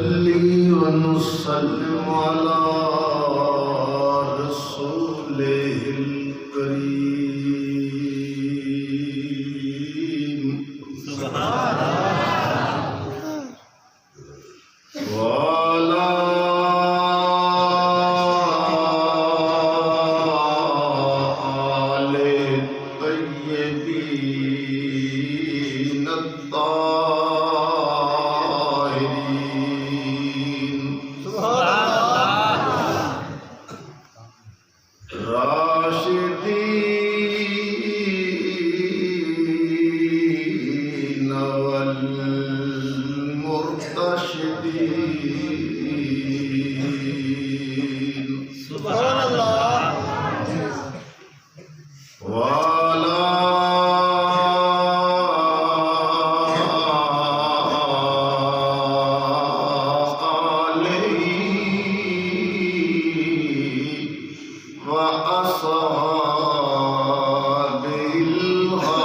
ونصلي ونسلم على رسوله الكريم وعلى آل الطيبين الطاهرين راشدين والمرتشدين سبحان اللہ وعلى آله وأصحابه الهادين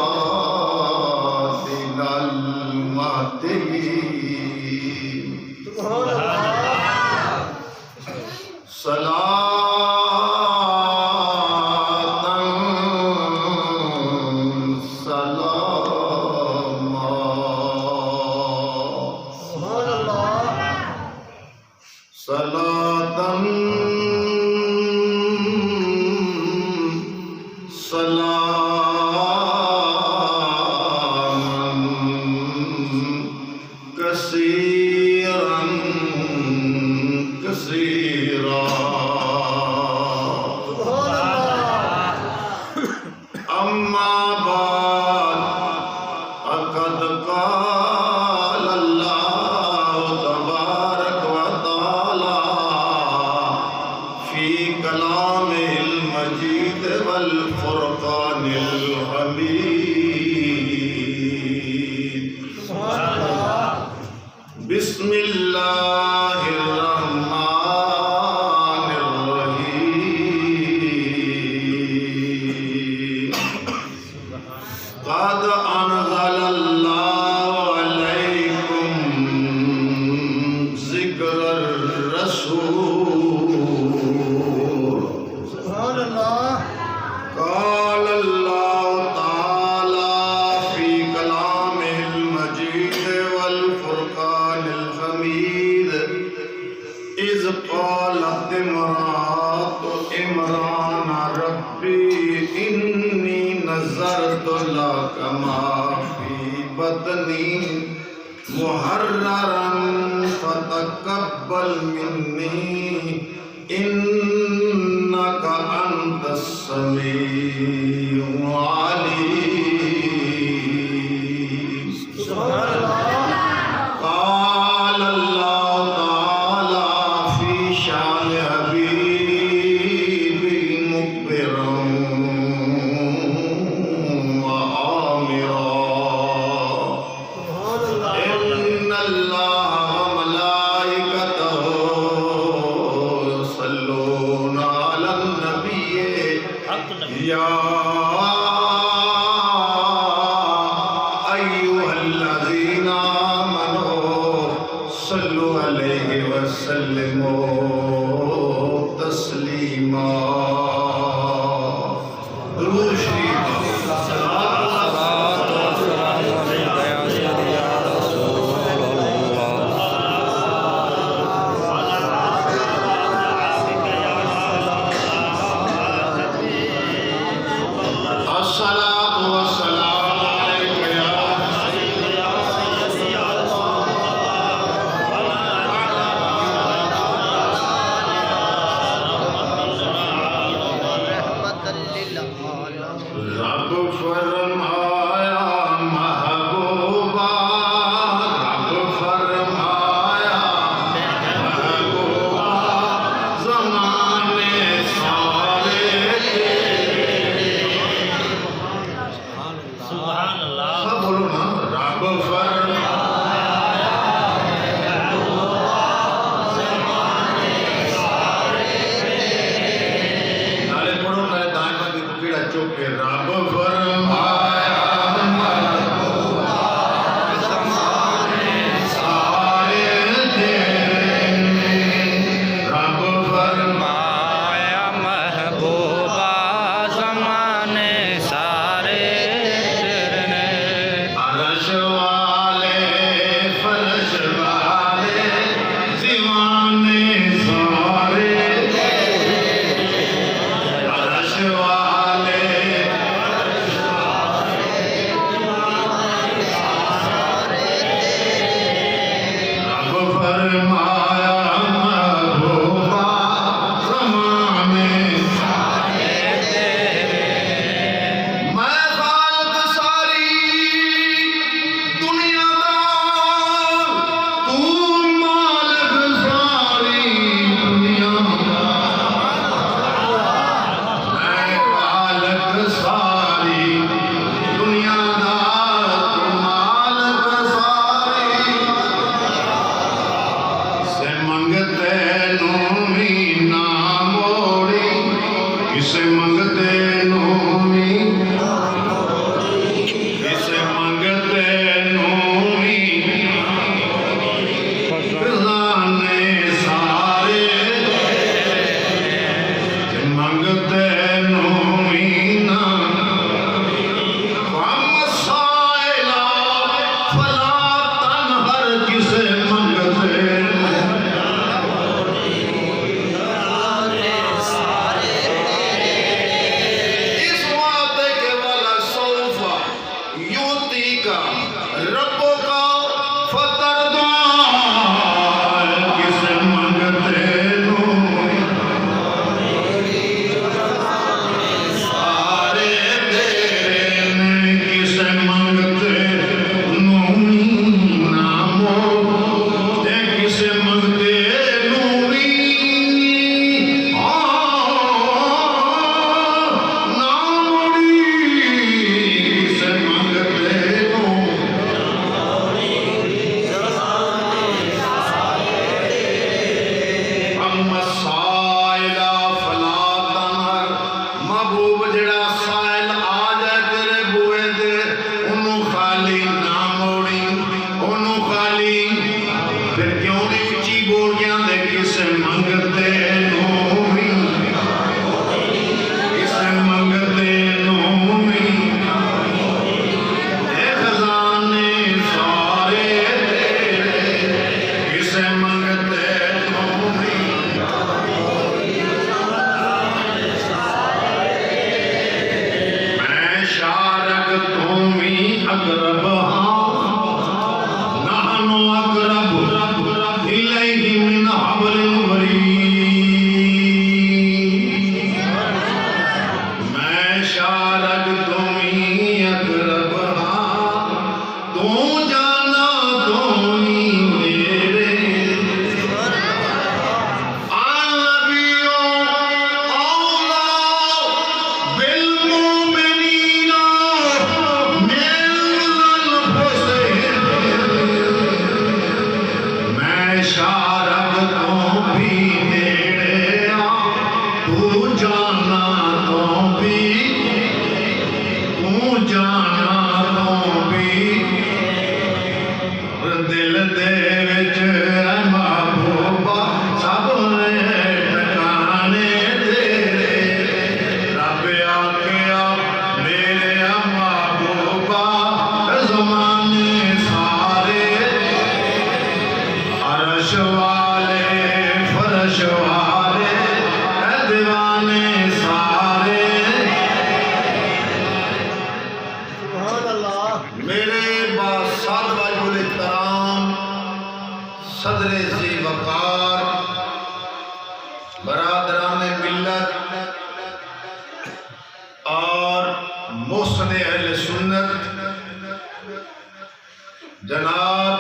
المهديين سبحان اللہ والفرقان الحميد بسم الله الرحمن الرحيم قد أنزل الله عليكم ذكر الرسول سبحان اللہ قال الله تعالى في كلامه المجيد والفرقان الحميد إذ قالت امرأة عمران ربي إني نذرت لك ما في بطني محررا فتقبل مني إنك أنت السميع العليم سبحان اللہ قال الله تعالى في شان حبيبي مخبرا وآمرا إن الله وملائكته يصلون على النبي يا أيها الذين آمنوا صلوا عليه وسلموا تسليما درود شریف الصلاة والسلام عليك يا فرمایا محبوبہ زمانے میں خالق ساری دنیا دا تو مالک ساری دنیا میں خالق ساری دنیا دا تو مالک ساری سے منگتے نو بھی نہ موڑی اسے منگتے نو بھی اسے منگتے نو بھی خزانے سارے سے منگتے نو بھی نہ ہم سائلہ فلا تنہر کسے منگتے اس وعدے کے والا سوفا یوتی کا ربوں کا فتردہ کسے منگتے نو سارے تیرے نے کسے منگتے نو نامو تے کسے منگتے نوری ناموری کسے منگتے نو اما سائلہ فلا تنہر محبوب جڑا سائل آ جائے تیرے بوئے دے انہوں خالی نہ موڑی انہوں خالی پھر کیوں نہیں اچھی بولیاں دے کسے منگتے نو بھی کسے منگتے نو بھی اے خزانے سارے تیرے کسے منگتے نو بھی میں شارک تمہیں اقرب ہاں نحن اقرب الیہ من حبل الورید میں شارک تمہیں اقرب ہاں تو جانا تمہیں میرے النبیوں اولا بالمؤمنین من انفسہم میں شارک تو بھی نیڑے تو جانا تو بھی تو جانا تو بھی دل دے وچ اے محبوبہ سب ٹکانے تیرے رب آکھیا میرے محبوبہ زمانے سارے عرش والے فرش والے اے دیوانے سارے سبحان اللہ میرے باساد واجب الاحترام صدر ذی وقار برادران ملت اور محسن اہل سنت جناب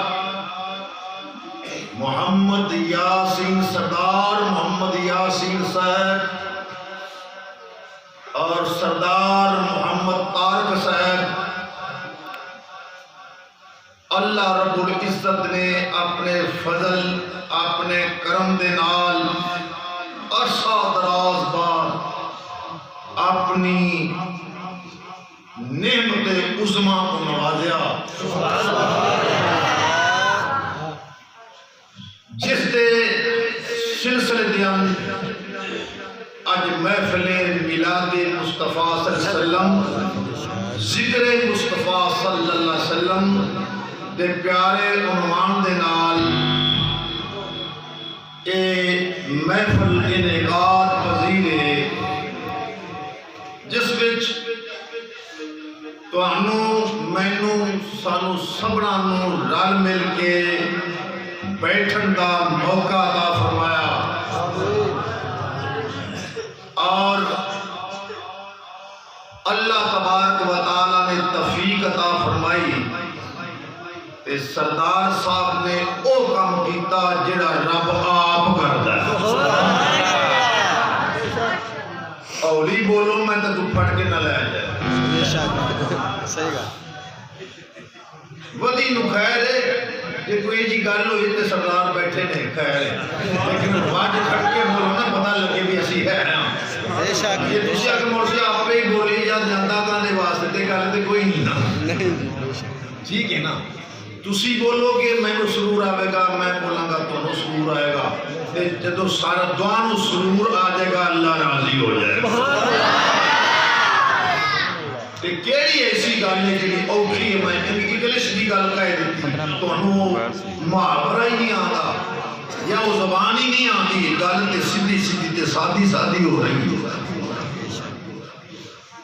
محمد یاسین سردار محمد یاسین صاحب اور سردار محمد طارق صاحب اللہ رب العزت نے اپنے فضل اپنے کرم دے نال عرصہ دراز بعد اپنی نعمت عظما کو نوازیا جس دے سلسلے دے اج محفل میلاد مصطفیٰ صلی اللہ علیہ وسلم ذکر مصطفیٰ صلی اللہ علیہ وسلم دے پیارے عنوان دے نال اے محفل انعقاد پذیر ہے جس وچ تانوں مینوں سانوں سبھاں نوں رل مل کے بیٹھن دا موقع عطا فرمایا اور اللہ تبارک و تعالیٰ نے توفیق عطا فرمائی تے سردار صاحب نے او کام کیتا جڑا رب آپ کردا ہے۔ اولی بولو میں تو پڑھ کے نہ لے جائے صحیح گا ودی نو خیر ہے کہ کوئی جی گل ہوئی تے سردار بیٹھے نے خیر ہے لیکن واج کھڑ کے بولو نا پتہ لگے بھی اسی ہے بے شک یہ دوسرا کہ مرسی آپ ہی بولی یا جانتا کاندے واسطے تے گل تے کوئی نہیں نا ٹھیک ہے نا تسی بولو گے میں کو سرور آئے گا میں بولاں گا تو سرور آئے گا تے جدو سارا دوانو سرور آ جائے گا اللہ راضی ہو جائے گا تے کیڑی ایسی گل ہے جڑی اوکھی ہے میں انگلش دی گل کہہ دیتی تانوں محاورہ ہی نہیں آندا یا وہ زبان ہی نہیں آتی گل تے سیدھی سیدھی تے سادھی سادھی ہو رہی ہے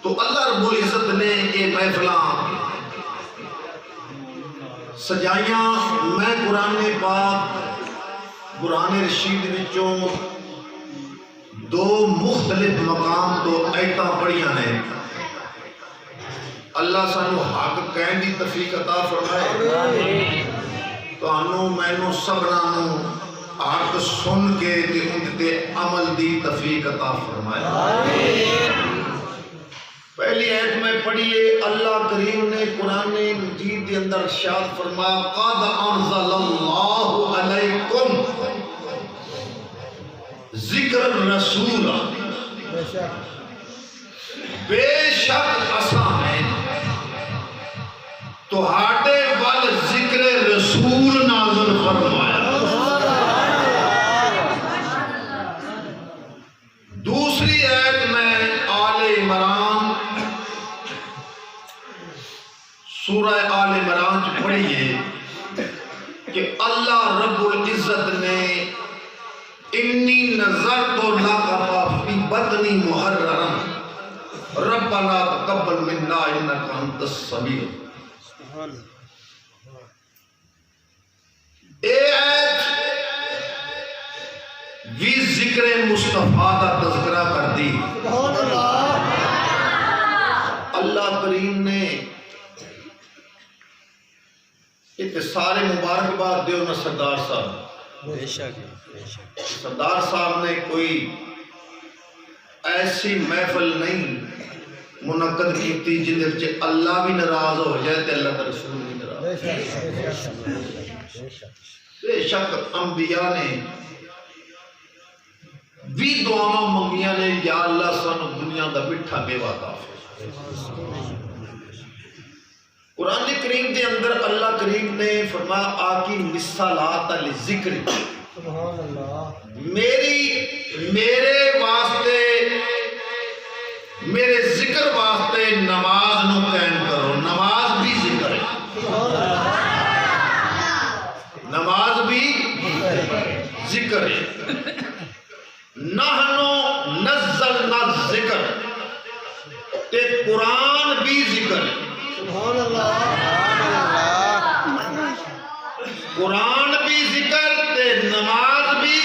تو اللہ رب العزت نے یہ محفلاں سجائیاں میں قرآن پاک قرآن رشید وچوں دو مختلف مقام تو آیتاں پڑھیاں نے اللہ سانو حق کہن دی توفیق عطا فرمائے تو انو مینو سبنانو حق سن کے تے ان تے عمل دی توفیق عطا فرمائے پہلی آیت میں پڑھیے اللہ کریم نے قرآن مجید کے اندر ارشاد فرمایا قد انزل اللہ علیکم ذکر الرسول بے شک اساں نے تہاڈے ول ذکر رسول نازل فرمایا دوسری آیت میں آل عمران سورہ آل عمران جو پڑھیے کہ اللہ رب العزت نے انی نظرت لک فی بطنی محررا ربنا تقبل منا انک انت السمیع اے آیت بھی ذکر مصطفیٰ کا تذکرہ کر دی اللہ کریم نے اتنے سارے مبارکباد دیو نا سردار صاحب سردار صاحب نے کوئی ایسی محفل نہیں منعقد کیتی جن وچ اللہ بھی ناراض ہو جائے تے اللہ کا رسول بھی ناراض بے شک انبیاء نے بھی دعاواں منگیاں نے یا اللہ سانو دنیا دا مٹھا میوہ عطا فرما قرآن کریم کے اندر اللہ کریم نے فرمایا آکی مثالات لذکر میرے واسطے میرے ذکر واسطے نماز نو قائم کرو نماز بھی ذکر ہے نماز بھی ذکر ہے نحنو نزلنا ذکر تے قرآن بھی ذکر ہے قرآن بھی ذکر تے نماز بھی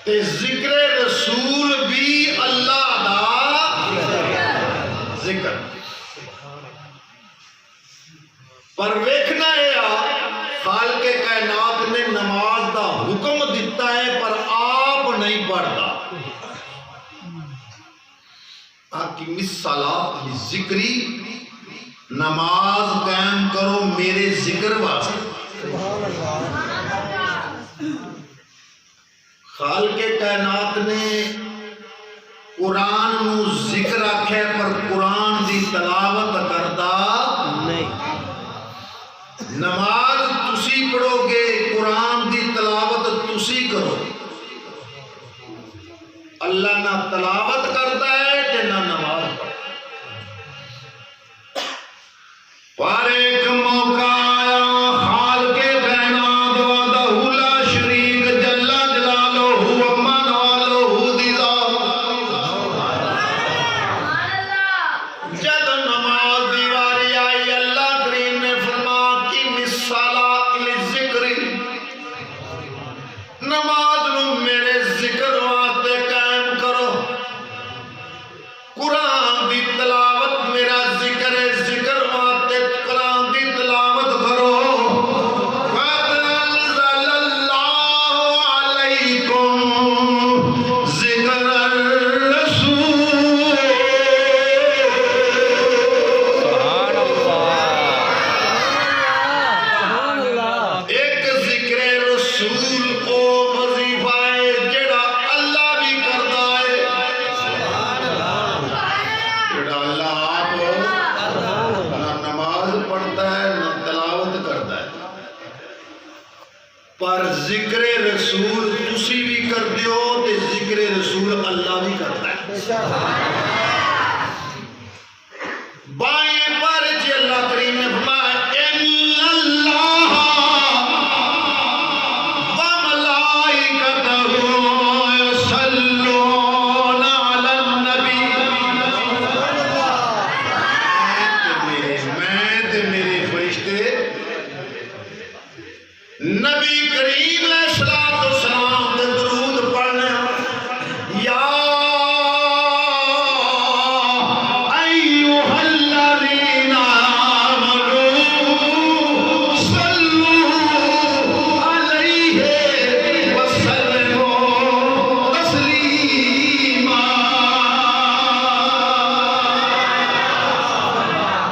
تے ذکر رسول بھی اللہ دا ذکر پر ویکھنا ہے خالق کائنات نے نماز دا حکم دیتا ہے پر آپ نہیں پڑھتا آکی مثالات ذکری نماز قائم کرو میرے ذکر واسطے خالق کائنات نے قرآن نو ذکر رکھے پر قرآن دی تلاوت کردا نہیں نماز تسی پڑھو گے قرآن دی تلاوت تسی کرو اللہ نہ تلاوت کرتا ہے کہ نہ نماز پر ایک موقع آیا خالق کائنات وحدہ لا شریک جل جلالہ ومن والہ دی ذات جب نماز دی واری آئی اللہ کریم نے فرمایا کہ مثالہ ذکر نماز نو میرے ذکر واسطے قائم کرو، قرآن دی تلاوت میرا ذکر ہے، ذکر واسطے قرآن دی تلاوت کرو۔ قد انزل اللہ علیکم ذکر الرسول۔ سبحان اللہ۔ ایک ذکر رسول او وظیفہ ہے جڑا اللہ بھی کردا ہے، جڑا اللہ آپ نہ نماز پڑھتا ہے نہ تلاوت کرتا ہے، پر ذکر رسول تسی بھی کردے ہو تے ذکر رسول اللہ بھی کرتا ہے۔ بائیں پر جی اللہ کریم نے فرمایا ان اللہ وملائکتہ یصلون علی النبی۔ میں تے میرے فرشتے نبی کریم علیہ الصلوۃ والسلام تے درود پڑھنے ہیں۔ یا ایھا الذین آمنوا صلوا علیہ وسلموا تسلیما۔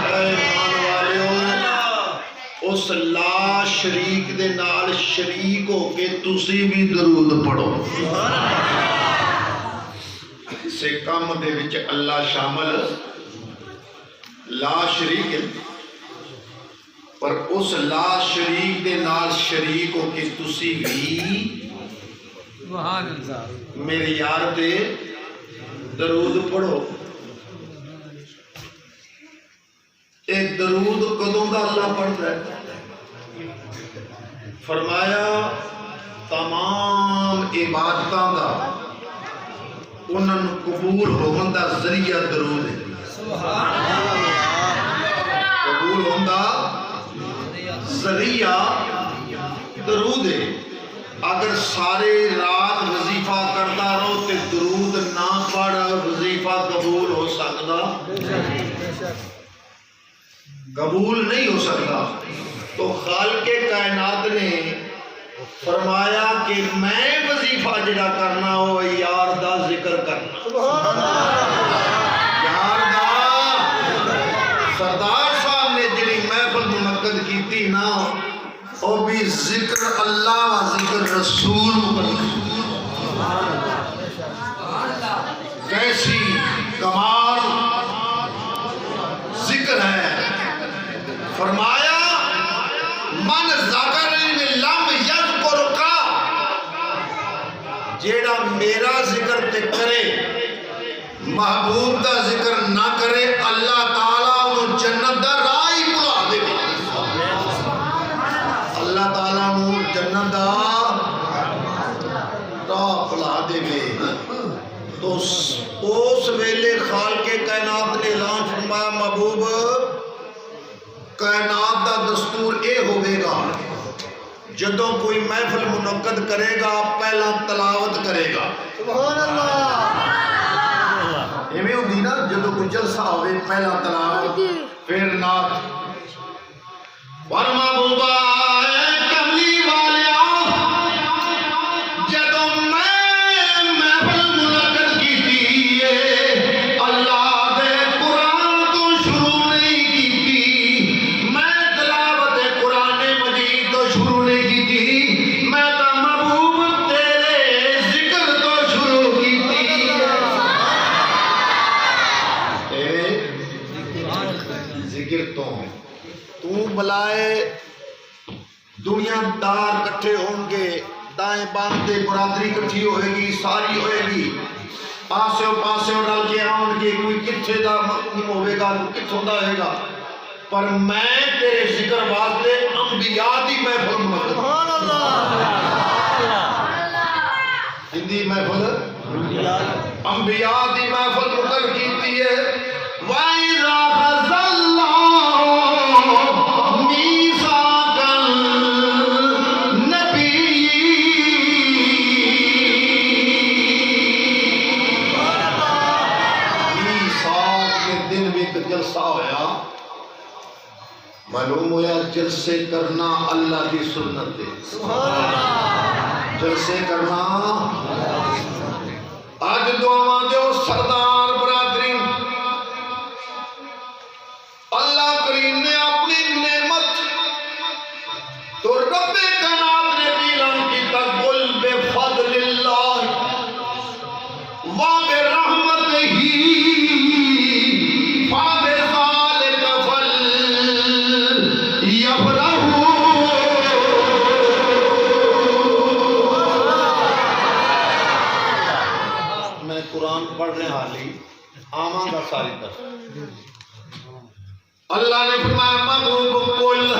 اے ایمان والیو، اس لا شریک دے نال شریک ہو کے تسی بھی درود پڑھو۔ اسے کام دے وچ اللہ شامل لا شریک ہے، پر اس لا شریک دے نال شریک ہو کے تسی بھی میرے یار تے درود پڑھو۔ ایک درود کدوں دا اللہ پڑھتا ہے؟ فرمایا تمام عبادتاں دا انہاں نوں قبول ہون دا ذریعہ درود ہے۔ قبول ہون دا ذریعہ درود ہے۔ اگر سارے رات وظیفہ کرتا رہو تے درود نہ پڑھ وظیفہ قبول ہو سکتا؟ قبول نہیں ہو سکتا۔ تو خالق کائنات نے فرمایا کہ میں وظیفہ جڑا کرنا ہو یار دا ذکر کرنا۔ یار دا سردار صاحب نے جڑی محفل منعقد کیتی نا وہ بھی ذکر اللہ و ذکر رسول کیسی کمال ذکر ہے۔ فرمایا من ذکرنی لم یذکرک، جیڑا میرا ذکر تے کرے محبوب دا ذکر نہ کرے اللہ تعالیٰ انہوں جنت دا راہ ہی بلا دے گا۔ اللہ تعالیٰ انہوں جنت دا راہ بلا دے گا۔ تو اس ویلے خالق کائنات نے اعلان فرمایا محبوب کائنات دا دستور اے ہوئے گا جدوں کوئی محفل منعقد کرے گا پہلا تلاوت کرے گا۔ سبحان اللہ۔ ایویں ہوندی نا جدوں کوئی جلسہ ہوئے پہلا تلاوت پھر نعت۔ اور محبوبہ اے کملی والیا جدوں میں محفل منعقد کیتی ہے اللہ دے قرآن تو شروع نہیں کیتی، میں تلاوت قرآن مجید تو شروع نہیں کیتی، میں تا محبوب تیرے ذکر تو شروع کیتی۔ ذکر تو بلائے دنیا دار کٹھے ہوں گے، دائیں باندھے برادری کٹھی ہوئے گی، ساری ہوئے گی، آسے و پاسے و ڈال کے آؤں گے، کوئی کتھے دا مقیم ہوئے گا، کوئی کتھوں دا ہوئے گا، پر میں تیرے ذکر واسطے انبیاء دی محفل منعقد ہندی محفل انبیاء دی محفل منعقد کیتی ہے۔ وَإِذَا أَخَذَ اللَّهُ مِيثَاقَ النَّبِيِّينَ معلوم ہوا جلسے کرنا اللہ کی سنت ہے، جلسے کرنا آج دعا دیو سردار برادری اللہ کریم نے اپنی نعمت تو رب کائنات نے بھی اعلان کیتا قل بفضل اللہ و برحمتہ فبذلک فلیفرحوا۔ میں قرآن پڑھنے حالی آماں گا ساری طرح اللہ نے فرمایا محبوب قل،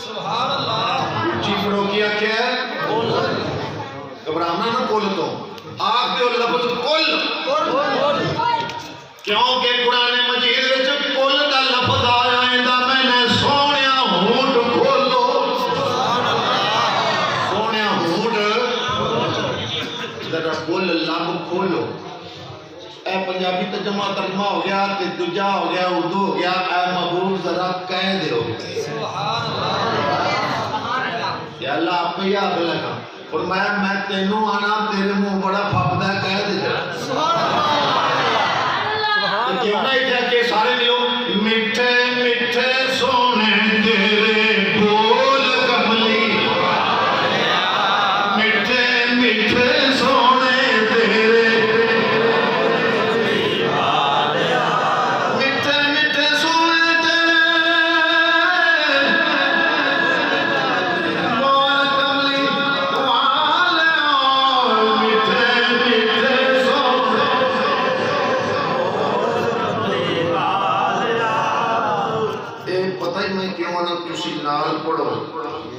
سبحان اللہ، اونچی پڑھو کیا کیا ہے؟ قل، گھبرانا نہ قل تو آپ دیو لفظ قل، کیونکہ قرآن مجید وچ قل دا لفظ آیا ہے میں نے سونیا ہونٹ کھولو، سونیا ہونٹ ذرا قل لب کھولو۔ اے پنجابی ترجمہ ہو گیا تے دوجا ہو گیا اردو ہو گیا، اے محبوب ذرا کہہ دیو یا اللہ آپ میں یاد لگا فرمایا میں تینوں آنا تیرے منہ بڑا پھپدا ہے کہہ دے جا کیوں نہ اتھا کہ سارے ملو میٹھے میٹھے سونے تیرے بول کملی، میٹھے میٹھے سونے تیرے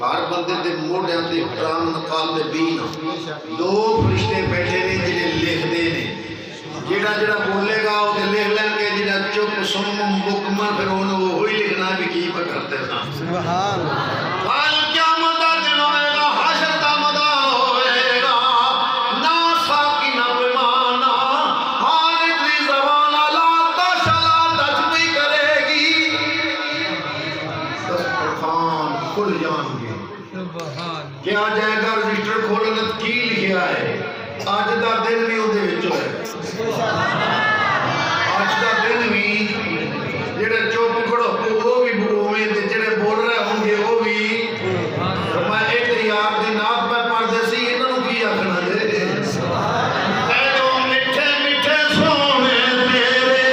ہر بندے دے موڑیاں تے قرآن نقال دے بین دو فرشتے بیٹھے نے جنہیں لکھ دے نے، جڑا بولے گا وہ لکھ لیں گے، جڑا چپ سم بکمن پھر انہوں وہی لکھنا بھی کی پر کرتے تھا۔ سبحان کل قیامت دا دن ہوئے گا، حشر دا میدان ہوئے گا، نہ ساکی نہ پیمانہ، ہر ایک دی زبان اللہ تشلا تجبی کرے گی، دسترخوان کھل جان گے۔ کیا جائے گا رجسٹر کھولنت کی لکھیا ہے، آج دا دن بھی ہوتے وچوں ہے، آج دا دن بھی جڑے چوپ کھڑو وہ بھی برومیں تے جڑے بول رہے ہوں گے وہ بھی میں ایک یار دی نات میں پڑھ دے سی انہوں نے کی آکھنا دے اے جو مٹھے مٹھے سونے تیرے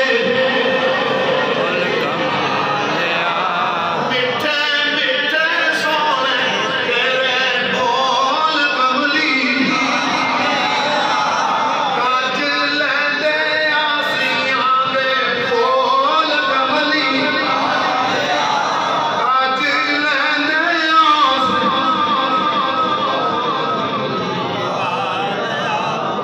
مٹھے مٹھے سونے تیرے بول کملی کاج لیندے آسیاں دے بول کملی کاج لیندے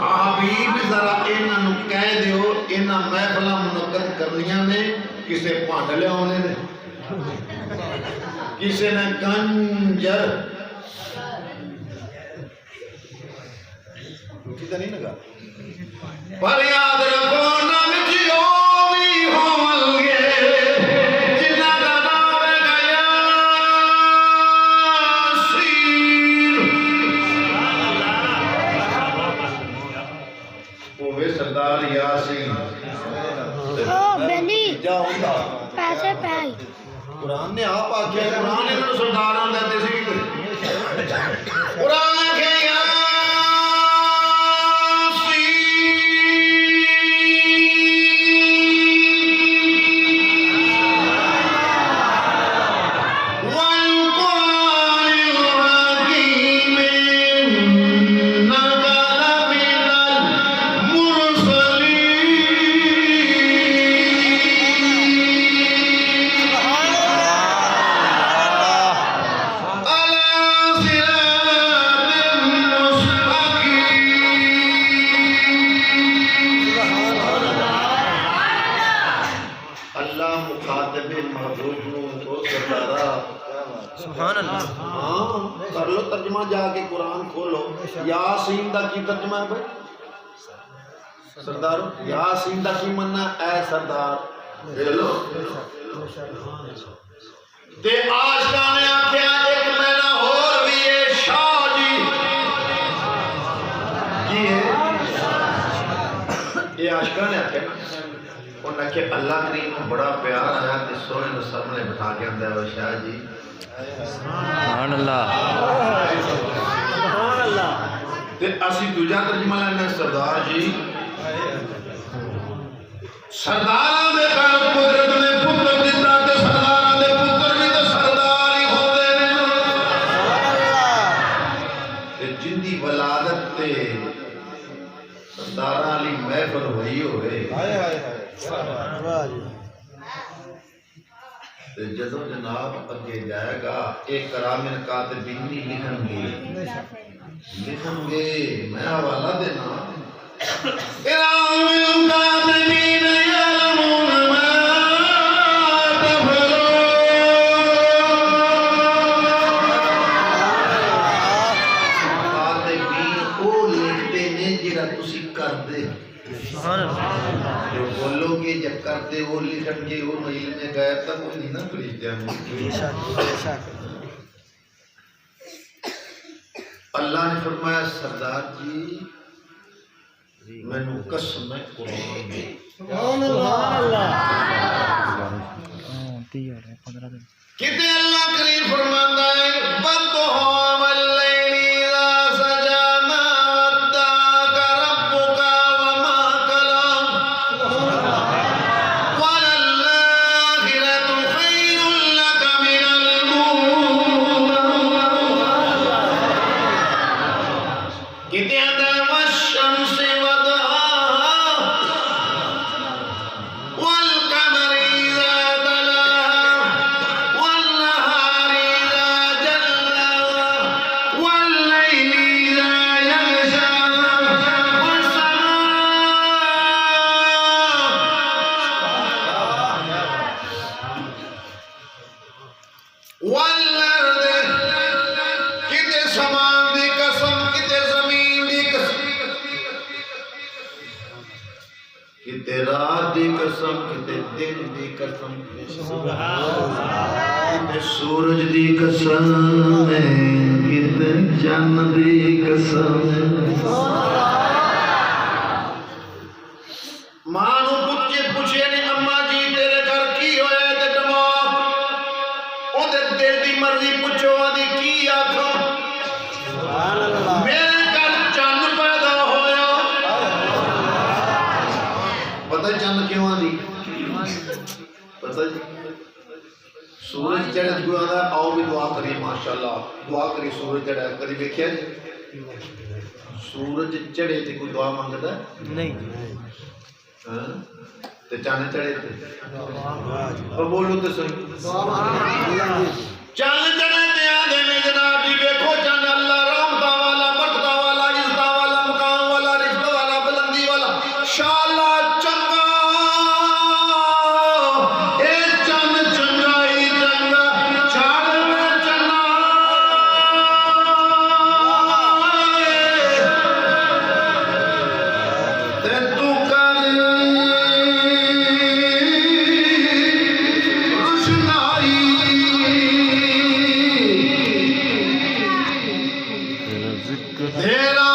حبیب ذرا انہاں کہہ دیو انہاں محفلاں منعقد کرنیاں نے، کسے پانڈ لے آنے نے، کسے نے کنجر کسی نہیں لگا پر یاد رکھو نام جیو بھی ہوں گے جنہ کا نام گیا سیر وہ سردار یاسین بلی جا ہوتا پیسے پہ قرآن نے آپ آکھیا قرآن نے انہوں سرداران دیتے سی قرآن کے کر لو ترجمہ جا کے قرآن کھولو یاسین دا کی ترجمہ ہے بھائی سردارو یاسین دا کی مننا اے سردار دے لو تے عاشقاں نے آکھیا ایک مہینہ ہور بھی ہے شاہ جی کی ہے یہ عاشقاں نے آکھیا انہوں نے کہ اللہ کریم کو بڑا پیار آیا تے سونے نے سامنے بٹھا کے اندر ہے شاہ جی سبحان اللہ تے اسی دوجا ترجمہ لینا سردار جی سرداراں دے گھر قدرت نے پتر دتا تے سرداراں دے پتر بھی تے سردار ہی ہوندے نے تے جندی ولادت تے سرداراں علی محفل ہوئی ہوئے تے جدوں جناب اگے جائے گا ایک کرامن کاتبین لکھن گے میں حوالہ دینا کرامن کاتبین یعلمون ما تفعلون کاتبین او لکھتے نے جڑا تسی کردے جو بولو گے جب کرتے وہ لکھن گے وہ علم غیب تک وہ نہیں نہ پریشتے ہیں اللہ نے فرمایا سردار جی میں نو قسم ہے قرآن میں کتے اللہ کریم فرماتا ہے بندوہا واللیل اذا سجا ما ودعک ربک وما قلى وللآخرة خير لك من الأولى کتے اندر والشمس وضحاها والقمر إذا تلاها والنهار إذا جلاها والليل إذا يغشاها والأرض کتے سمان دی قسم کتے زمین دی قسم کتے رات دی قسم کتے دن دی قسم کتے سورج دی قسم کتے چند دی قسم ماں نو پوچھے نہیں اماں جی تیرے گھر کی ہویا ہے تے دماغ او دے دل دی مرضی پوچھو آدھی کی آکھاں میرے گھر چند پیدا ہویا پتہ چند کیوں آدھی پتہ جی سورج جڑے کوئی آدھا آؤ بھی دعا کری ماشاءاللہ دعا کری سورج جڑے کری دیکھیا جی سورج چڑھے تے کوئی دعا مانگدا ہے نہیں تے چاند چڑھے تے اور بولو تے صحیح چاند چڑھے تے آدھے میں جناب جی دیکھو چاند اللہ رحمتہ والا برکتہ والا عزتہ والا مقام والا رشتہ والا بلندی والا شاء اللہ چنگا اے چاند چنگا ہی چنگا چاند میں چنگا تے تو کر روشنائی تیرا